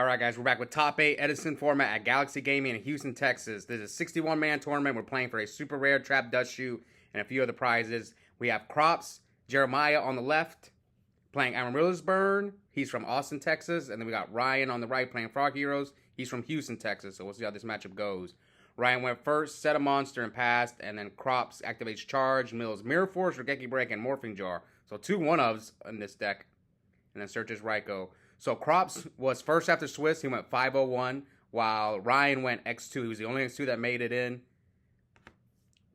All right, guys, we're back with top 8 Edison format at Galaxy Gaming in Houston, Texas. This is a 61-man tournament. We're playing for a super rare trap dust shoe and a few other prizes. We have Crops, Jeremiah on the left, playing Amaryllis Burn. He's from Austin, Texas. And then we got Ryan on the right playing Frog Heroes. He's from Houston, Texas. So we'll see how this matchup goes. Ryan went first, set a monster and passed. And then Crops activates Charge, Mills Mirror Force, Regeki Break, and Morphing Jar. So 2 1-ofs in this deck. And then searches Raikou. So Crops was first after Swiss. He went 501, while Ryan went X2. He was the only X2 that made it in.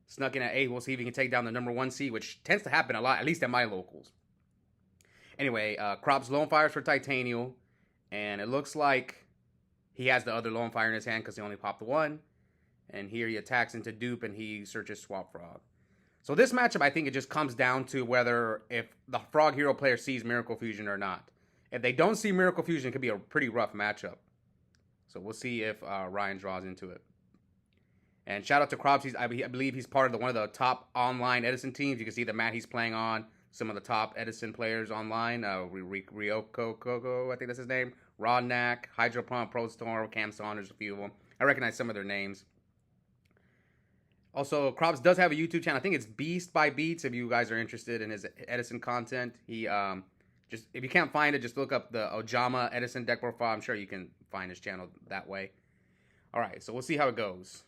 Snuck in at 8. We'll see if he can take down the number 1 seed, which tends to happen a lot, at least at my locals. Anyway, Crops Lone Fires for Titanial. And it looks like he has the other Lone Fire in his hand because he only popped the 1. And here he attacks into dupe and he searches Swap Frog. So this matchup, I think it just comes down to whether if the Frog Hero player sees Miracle Fusion or not. If they don't see Miracle Fusion, it could be a pretty rough matchup. So we'll see if Ryan draws into it. And shout out to Crops. I believe he's part of one of the top online Edison teams. You can see the mat he's playing on. Some of the top Edison players online. Ryoko Koko, I think that's his name. Rodnak, Hydro Pump, Pro Storm, Cam Saunders, a few of them. I recognize some of their names. Also, Crops does have a YouTube channel. I think it's Beast by Beats if you guys are interested in his Edison content. He just if you can't find it, just look up the Ojama Edison deck profile. I'm sure you can find his channel that way. All right, so we'll see how it goes.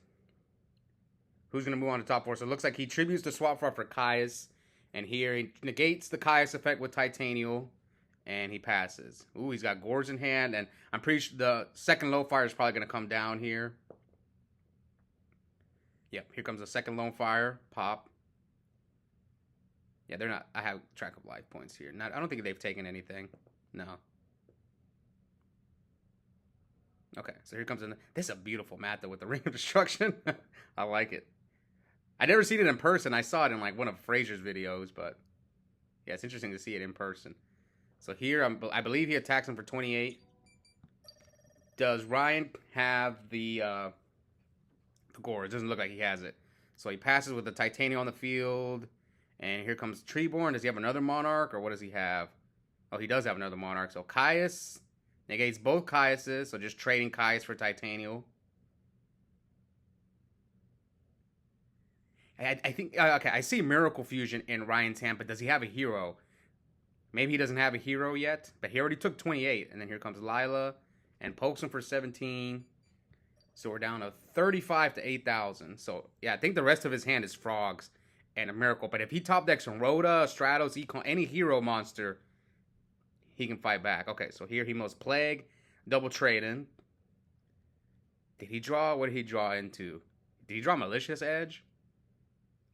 Who's going to move on to top 4? So it looks like he tributes the Swap Frog for Caius. And here he negates the Caius effect with Titanial. And he passes. Ooh, he's got Gores in hand. And I'm pretty sure the second Low Fire is probably going to come down here. Yep, here comes the second Lone Fire. Pop. Yeah, they're not. I have track of life points here. I don't think they've taken anything. No. Okay, so here comes in. This is a beautiful mat, though, with the Ring of Destruction. I like it. I never seen it in person. I saw it in, like, one of Fraser's videos, but yeah, it's interesting to see it in person. So here, I believe he attacks him for 28. Does Ryan have the Gore? It doesn't look like he has it. So he passes with the Titanium on the field. And here comes Treeborn. Does he have another Monarch, or what does he have? Oh, he does have another Monarch. So Caius negates both Caiuses. So just trading Caius for Titanial. I think, okay, I see Miracle Fusion in Ryan's hand, but does he have a hero? Maybe he doesn't have a hero yet, but he already took 28. And then here comes Lila and pokes him for 17. So we're down to 35 to 8,000. So, yeah, I think the rest of his hand is Frogs and a Miracle. But if he top decks from Rhoda, Stratos, Econ, any hero monster, he can fight back. Okay, so here he moves Plague, double trading. Did he draw? What did he draw into? Did he draw Malicious Edge?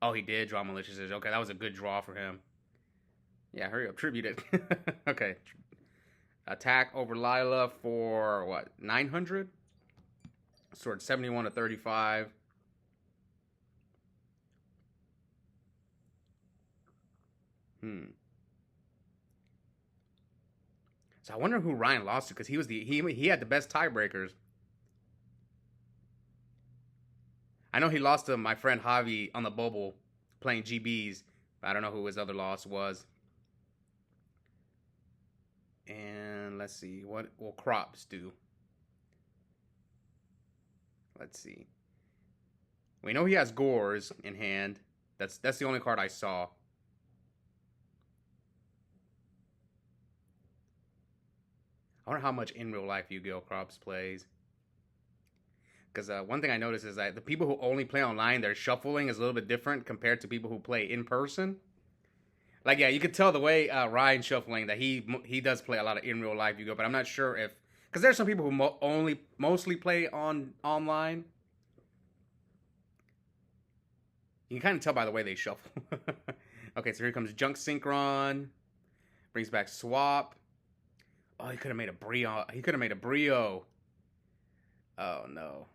Oh, he did draw Malicious Edge. Okay, that was a good draw for him. Yeah, hurry up. Tribute it. Okay. Attack over Lila for, what, 900? Sword 71 to 35. So I wonder who Ryan lost to, because he was he had the best tiebreakers. I know he lost to my friend Javi on the bubble playing GBs. But I don't know who his other loss was. And let's see, what will Crops do? Let's see. We know he has Gores in hand. That's the only card I saw. I wonder how much in real life Yu-Gi-Oh! Crops plays. Because one thing I noticed is that the people who only play online, their shuffling is a little bit different compared to people who play in person. Like, yeah, you could tell the way Ryan's shuffling that he does play a lot of in real life Yu-Gi-Oh! But I'm not sure if... Because there's some people who mostly play online. You can kind of tell by the way they shuffle. Okay, so here comes Junk Synchron. Brings back Swap. Oh, he could have made a Brio. He could have made a Brio. Oh, no.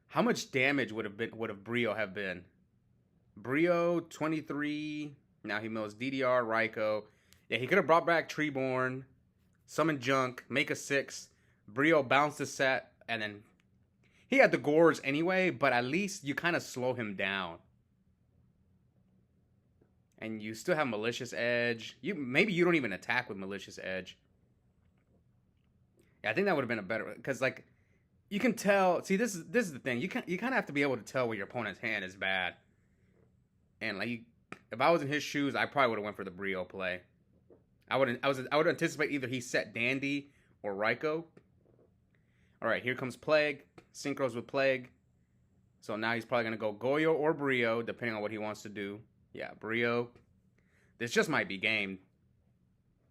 How much damage would have Brio have been? Brio, 23. Now he mills DDR, Raikou. Yeah, he could have brought back Treeborn, summon Junk, make a 6. Brio bounced the set, and then he had the Gores anyway, but at least you kind of slow him down. And you still have Malicious Edge. Maybe you don't even attack with Malicious Edge. Yeah, I think that would have been a better, because like you can tell. See, this is the thing. You kind of have to be able to tell when your opponent's hand is bad. And like, if I was in his shoes, I probably would have went for the Brio play. I would anticipate either he set Dandy or Raikou. All right, here comes Plague. Synchros with Plague. So now he's probably gonna go Goyo or Brio, depending on what he wants to do. Yeah, Brio. This just might be game.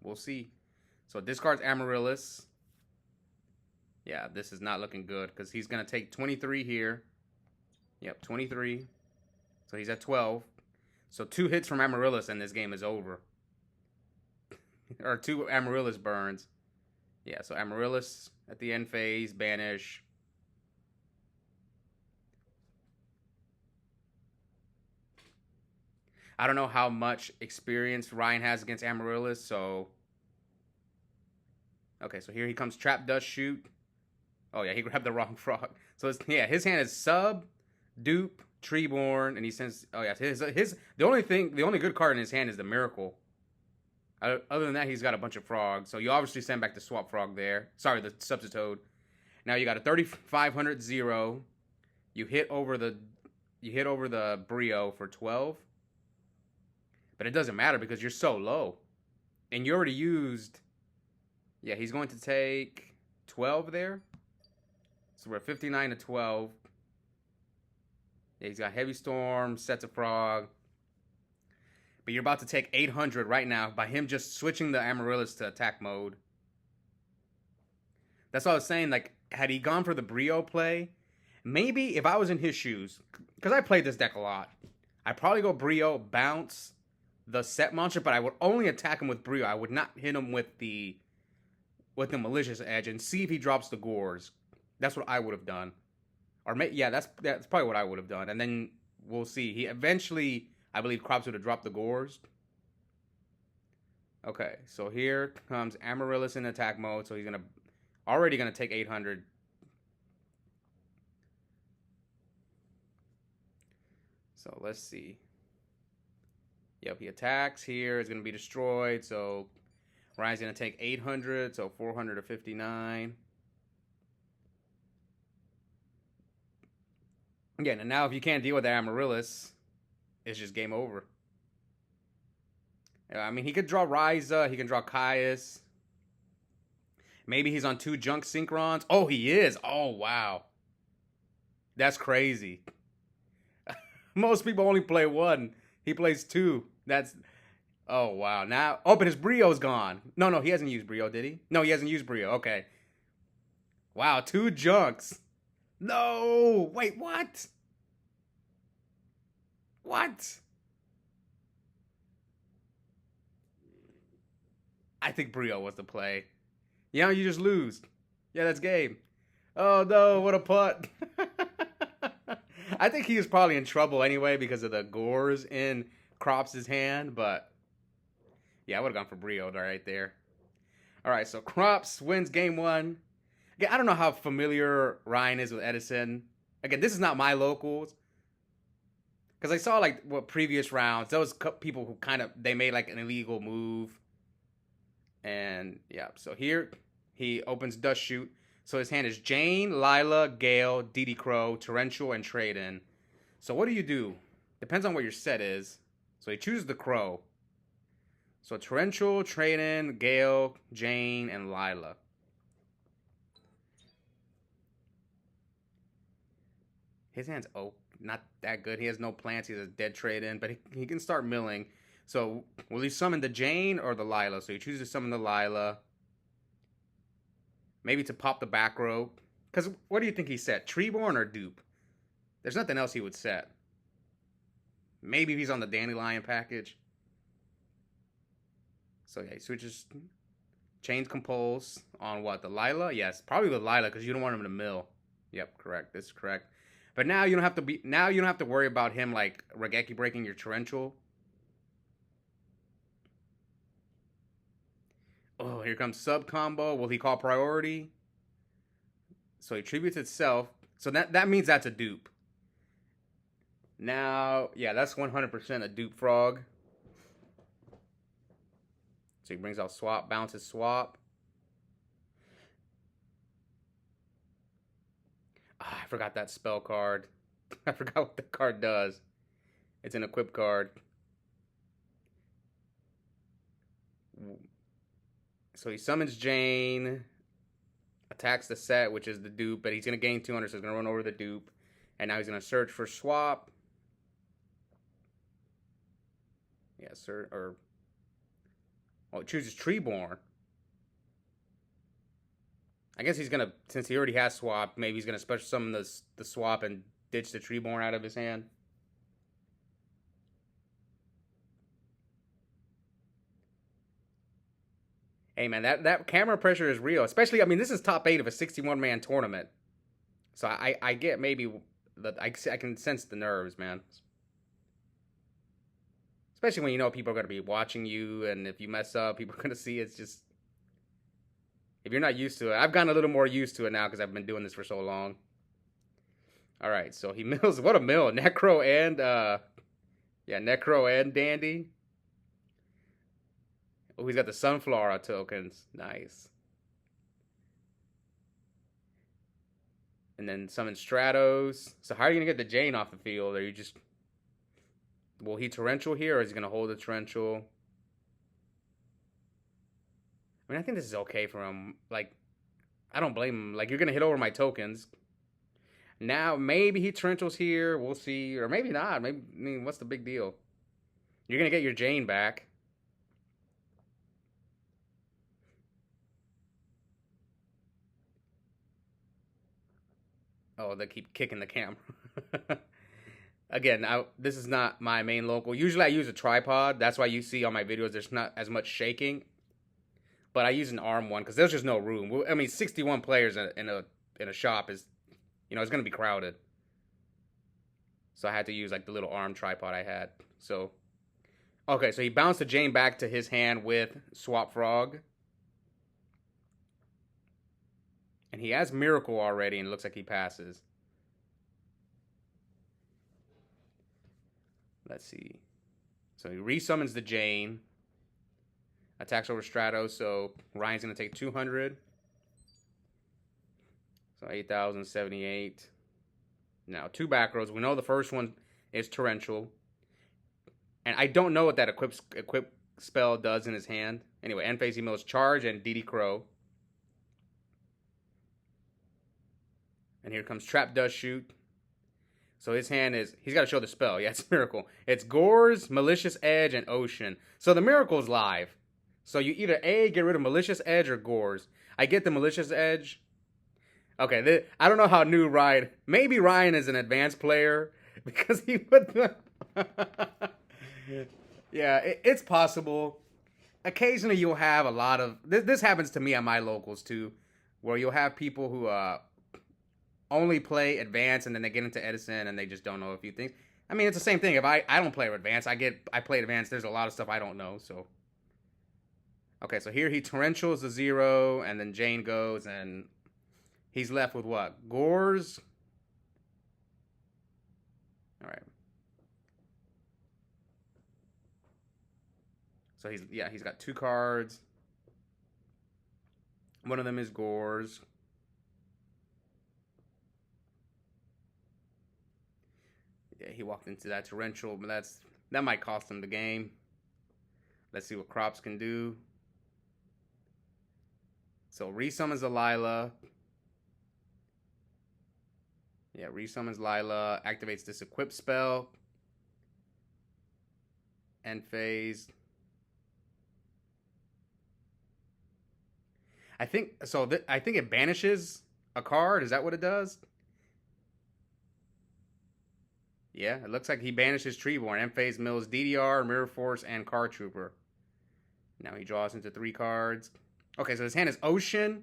We'll see. So discards Amaryllis. Yeah, this is not looking good because he's going to take 23 here. Yep, 23. So he's at 12. So 2 hits from Amaryllis and this game is over. Or 2 Amaryllis burns. Yeah, so Amaryllis at the end phase, banish. I don't know how much experience Ryan has against Amaryllis, so... Okay, so here he comes, Trap Dust Shoot. Oh yeah, he grabbed the wrong frog. So his hand is Sub, Dupe, Treeborn, and he sends... Oh yeah, the only good card in his hand is the Miracle. Other than that, he's got a bunch of frogs. So you obviously send back the Swap Frog there. Sorry, the Substitute. Now you got a 3,500 0. You hit over the Brio for 12. But it doesn't matter because you're so low. And you already used... Yeah, he's going to take 12 there. So we're 59 to 12. Yeah, he's got Heavy Storm, sets a frog. But you're about to take 800 right now by him just switching the Amaryllis to attack mode. That's what I was saying. Like, had he gone for the Brio play, maybe if I was in his shoes, because I played this deck a lot, I'd probably go Brio, bounce the set monster, but I would only attack him with Brio. I would not hit him with the Malicious Edge and see if he drops the Gores. That's what I would have done. Or yeah, that's probably what I would have done. And then we'll see. He eventually, I believe, Crops would have dropped the Gores. Okay, so here comes Amaryllis in attack mode. So he's already gonna take 800. So let's see. Yep, he attacks here. It's gonna be destroyed. So Ryan's gonna take 800. So 400 to 59. Again, and now if you can't deal with the Amaryllis, it's just game over. I mean, he could draw Ryza. He can draw Caius. Maybe he's on 2 Junk Synchrons. Oh, he is. Oh, wow. That's crazy. Most people only play 1. He plays 2. That's... Oh, wow. Now... Oh, but his Brio's gone. No, he hasn't used Brio, did he? No, he hasn't used Brio. Okay. Wow, 2 Junks. No! Wait, what? What? I think Brio was the play. You just lose. Yeah, that's game. Oh, no, what a putt. I think he was probably in trouble anyway because of the Gores in Crops' hand, but... Yeah, I would have gone for Brio right there. All right, so Crops wins game 1. Again, I don't know how familiar Ryan is with Edison. Again, this is not my locals. Because I saw, like, what previous rounds, those people who they made, like, an illegal move. And, yeah, so here he opens Dust Shoot. So his hand is Jane, Lila, Gale, Didi Crow, Torrential, and Trade-In. So what do you do? Depends on what your set is. So he chooses the Crow. So Torrential, Trade-In, Gale, Jane, and Lila. His hand's not that good. He has no plants. He has a dead Trade-In, but he can start milling. So will he summon the Jane or the Lila? So he chooses to summon the Lila. Maybe to pop the back row. Because what do you think he set? Treeborn or Dupe? There's nothing else he would set. Maybe if he's on the Dandelion package. So yeah, he switches. Chains Compulse on what? The Lila? Yes, probably the Lila because you don't want him to mill. Yep, correct. This is correct. But now you don't have to worry about him like Regeki breaking your Torrential. Oh, here comes sub combo. Will he call priority? So he tributes itself. So that means that's a dupe. Now, yeah, that's 100% a dupe frog. So he brings out swap, bounces swap. Ah, I forgot that spell card. I forgot what the card does. It's an equip card. So he summons Jane, attacks the set, which is the dupe, but he's going to gain 200, so he's going to run over the dupe. And now he's going to search for swap. Yeah, sir, or... Oh, it chooses Treeborn. I guess he's going to, since he already has swap, maybe he's going to special summon the swap and ditch the Treeborn out of his hand. Hey, man, that camera pressure is real. Especially, I mean, this is top 8 of a 61-man tournament. So I get maybe, I can sense the nerves, man. Especially when you know people are going to be watching you, and if you mess up, people are going to see it's just... If you're not used to it. I've gotten a little more used to it now because I've been doing this for so long. Alright, so he mills... What a mill. Necro and... Yeah, Necro and Dandy. Oh, he's got the Sunflower tokens. Nice. And then summon Stratos. So how are you going to get the Jane off the field? Are you just... Will he Torrential here, or is he going to hold the Torrential? I mean, I think this is okay for him. Like, I don't blame him. Like, you're going to hit over my tokens. Now, maybe he Torrentials here. We'll see. Or maybe not. Maybe, I mean, what's the big deal? You're going to get your Jane back. Oh, they keep kicking the camera. Again, this is not my main local. Usually I use a tripod. That's why you see on my videos there's not as much shaking. But I use an arm one because there's just no room. I mean, 61 players in a shop is, you know, it's going to be crowded. So I had to use like the little arm tripod I had. So, okay, so he bounced the Jane back to his hand with Swap Frog. And he has Miracle already, and it looks like he passes. Let's see. So he resummons the Jane. Attacks over Stratos, so Ryan's going to take 200. So 8,078. Now, 2 back rows. We know the first one is Torrential. And I don't know what that equip spell does in his hand. Anyway, end phase he mills Charge and DD Crow. And here comes Trap Dust Shoot. So his hand is... He's got to show the spell. Yeah, it's Miracle. It's Gores, Malicious Edge, and Ocean. So the Miracle's live. So you either A, get rid of Malicious Edge or Gores. I get the Malicious Edge. Okay, I don't know how new Ryan... Maybe Ryan is an advanced player. Because he put the... Yeah, it's possible. Occasionally you'll have a lot of... This happens to me at my locals too. Where you'll have people who... only play advanced and then they get into Edison and they just don't know a few things. I mean, it's the same thing. If I don't play advanced, I play advanced. There's a lot of stuff I don't know. So, okay, so here he Torrentials the 0 and then Jane goes and he's left with what? Gores. All right. So he's got 2 cards. One of them is Gores. Yeah, he walked into that Torrential, but that might cost him the game. Let's see what Crops can do. So resummons a Lila. Yeah, resummons Lila. Activates this equip spell. End phase. I think so. I think it banishes a card. Is that what it does? Yeah, it looks like he banishes Treeborn. End phase mills DDR, Mirror Force, and Card Trooper. Now he draws into 3 cards. Okay, so his hand is Ocean.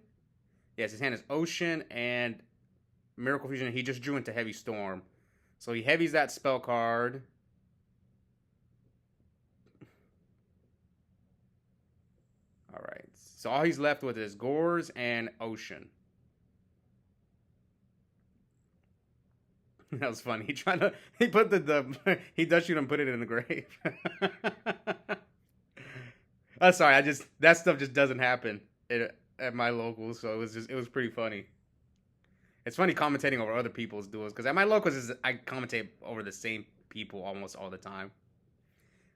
Yes, his hand is Ocean and Miracle Fusion. He just drew into Heavy Storm. So he heavies that spell card. Alright, so all he's left with is Gores and Ocean. That was funny. He put he does shoot and put it in the grave. Sorry, that stuff just doesn't happen at my locals, so it was pretty funny. It's funny commentating over other people's duels because at my locals I commentate over the same people almost all the time.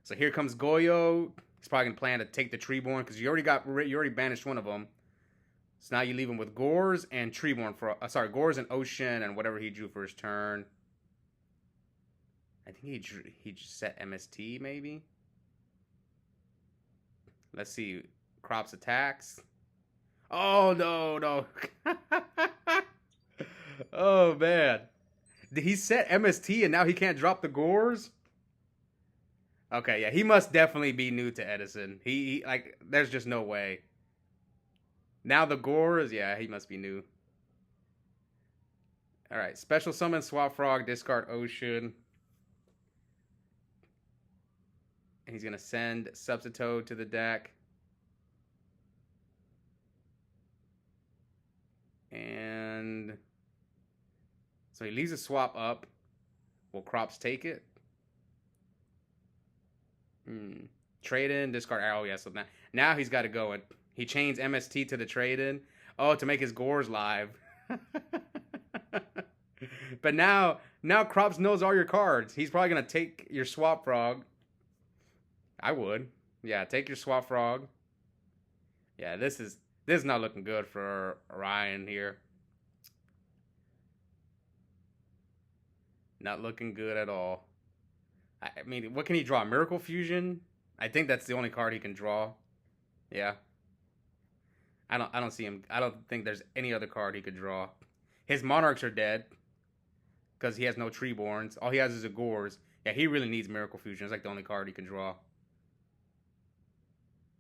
So here comes Goyo. He's probably gonna plan to take the Treeborn because you already banished one of them. So now you leave him with Gores and Treeborn Gores and Ocean and whatever he drew for his turn. I think he just set MST maybe. Let's see. Crops attacks. Oh no. Oh man. Did he set MST and now he can't drop the Gores? Okay, yeah, he must definitely be new to Edison. He like there's just no way. Now the Gores, yeah, he must be new. Alright, special summon Swap Frog, discard Ocean. And he's gonna send Substitute to the deck. And so he leaves a swap up. Will Crops take it? Trade in, discard arrow. Yeah, so now he's got to go. And he chains MST to the trade in. Oh, to make his Gores live. But now Crops knows all your cards. He's probably gonna take your Swap Frog. I would. Yeah, take your Swap Frog. Yeah, this is not looking good for Ryan here. Not looking good at all. I mean, what can he draw? Miracle Fusion? I think that's the only card he can draw. Yeah. I don't see him. I don't think there's any other card he could draw. His Monarchs are dead because he has no Treeborns. All he has is a Gores. Yeah, he really needs Miracle Fusion. It's like the only card he can draw.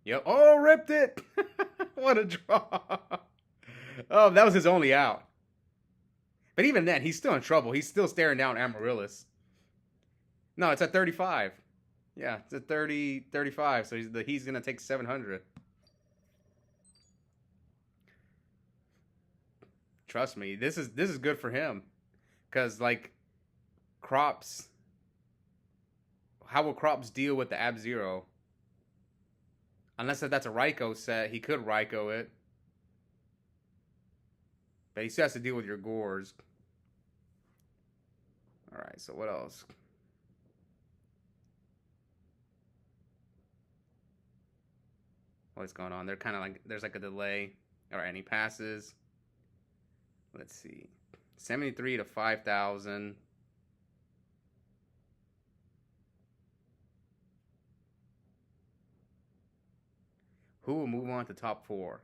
Yep. Oh, ripped it. What a draw. Oh, that was his only out. But even then, he's still in trouble. He's still staring down Amaryllis. No, it's at 35. Yeah, it's at 35. So he's going to take 700. Trust me, this is good for him. Because, like, Crops... How will Crops deal with the Ab-Zero? Unless if that's a Raikou set, he could Raikou it. But he still has to deal with your Gores. Alright, so what else? What's going on? They're kind of like, there's like a delay. Alright, and he passes. Let's see. 73 to 5,000. Who will move on to top 4?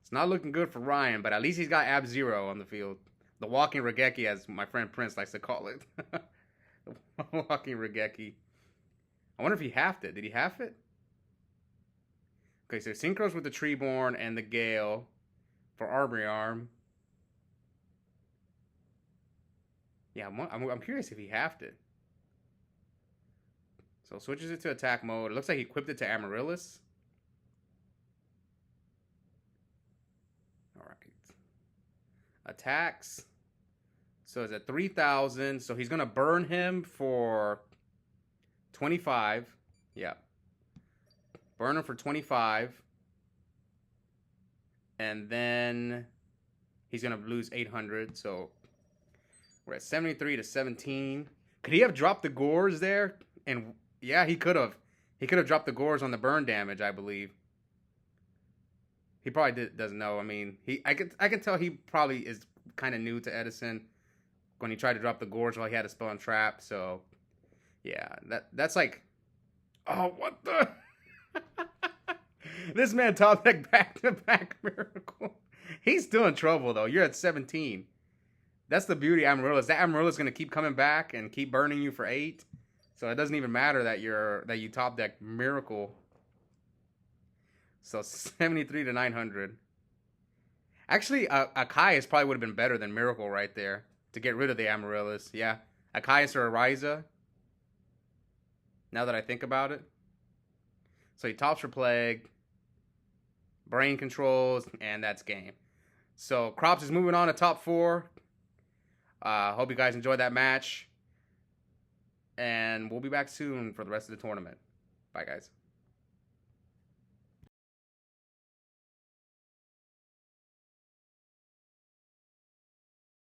It's not looking good for Ryan, but at least he's got Ab-Zero on the field. The walking Regeki, as my friend Prince likes to call it. Walking Regeki. I wonder if he halved it. Did he half it? Okay, so Synchros with the Treeborn and the Gale for Armory Arm. Yeah, I'm curious if he halved it. So switches it to attack mode. It looks like he equipped it to Amaryllis. Alright. Attacks. So it's at 3,000. So he's going to burn him for 25. Yeah. Burn him for 25. And then he's going to lose 800. So we're at 73 to 17. Could he have dropped the Gores there? And yeah, he could have. He could have dropped the Gores on the burn damage, I believe. He probably doesn't know. I mean, I can tell he probably is kind of new to Edison when he tried to drop the Gores while he had a spell and trap. So yeah, that's like, oh, what the? This man top deck back-to-back Miracle. He's still in trouble though. You're at 17. That's the beauty of Amaryllis. That Amaryllis is gonna keep coming back and keep burning you for 8. So it doesn't even matter that you top deck Miracle. So 73 to 900. Actually, Akaius probably would have been better than Miracle right there to get rid of the Amaryllis. Yeah, Akaius or Ariza. Now that I think about it. So he tops for Plague, Brain Controls, and that's game. So Crops is moving on to top 4. Hope you guys enjoyed that match. And we'll be back soon for the rest of the tournament. Bye, guys.